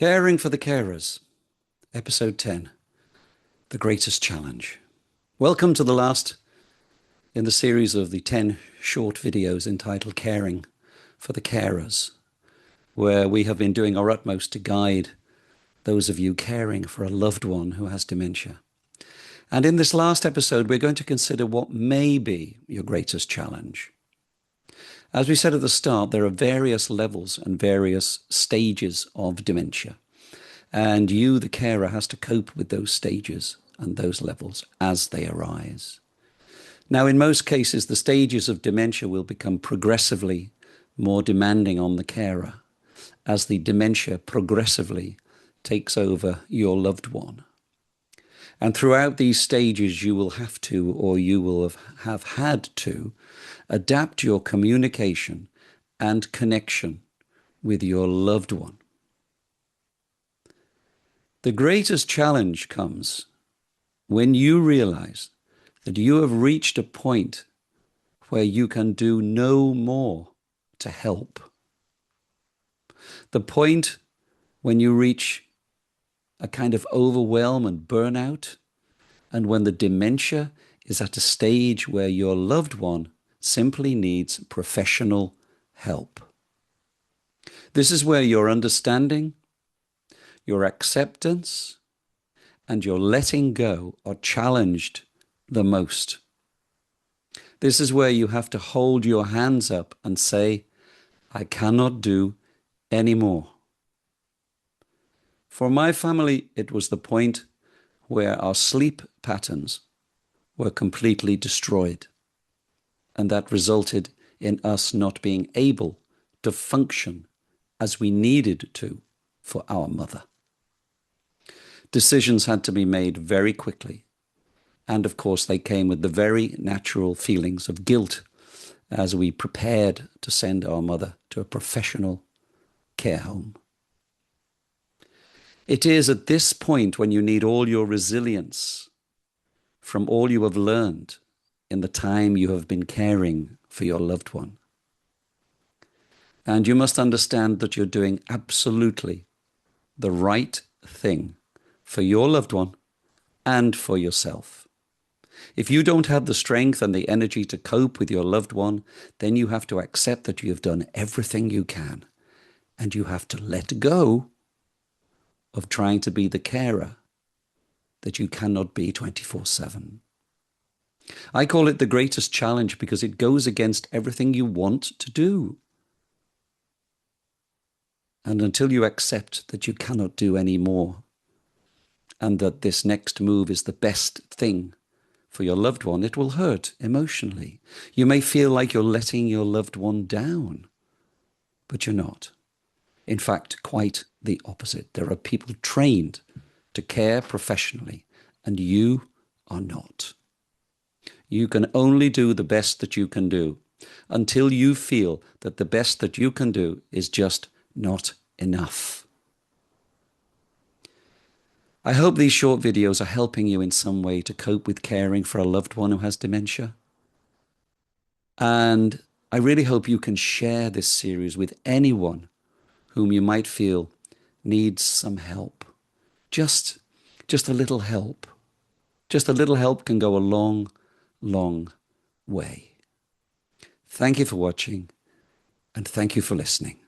Caring for the Carers, Episode 10, The Greatest Challenge. Welcome to the last in the series of the 10 short videos entitled Caring for the Carers, where we have been doing our utmost to guide those of you caring for a loved one who has dementia. And in this last episode, we're going to consider what may be your greatest challenge. As we said at the start, there are various levels and various stages of dementia. And you, the carer, has to cope with those stages and those levels as they arise. Now, in most cases, the stages of dementia will become progressively more demanding on the carer as the dementia progressively takes over your loved one. And throughout these stages, you will have to, or you will have had to, adapt your communication and connection with your loved one. The greatest challenge comes when you realize that you have reached a point where you can do no more to help. The point when you reach a kind of overwhelm and burnout, and when the dementia is at a stage where your loved one simply needs professional help. This is where your understanding, your acceptance, and your letting go are challenged the most. This is where you have to hold your hands up and say, I cannot do any more. For my family, it was the point where our sleep patterns were completely destroyed, and that resulted in us not being able to function as we needed to for our mother. Decisions had to be made very quickly, and of course they came with the very natural feelings of guilt as we prepared to send our mother to a professional care home. It is at this point when you need all your resilience from all you have learned in the time you have been caring for your loved one. And you must understand that you're doing absolutely the right thing for your loved one and for yourself. If you don't have the strength and the energy to cope with your loved one, then you have to accept that you have done everything you can, and you have to let go of trying to be the carer that you cannot be 24/7. I call it the greatest challenge because it goes against everything you want to do. And until you accept that you cannot do any more, and that this next move is the best thing for your loved one, it will hurt emotionally. You may feel like you're letting your loved one down, but you're not. In fact, quite the opposite. There are people trained to care professionally, and you are not. You can only do the best that you can do until you feel that the best that you can do is just not enough. I hope these short videos are helping you in some way to cope with caring for a loved one who has dementia. And I really hope you can share this series with anyone whom you might feel needs some help. Just a little help. Just a little help can go a long, long way. Thank you for watching, and thank you for listening.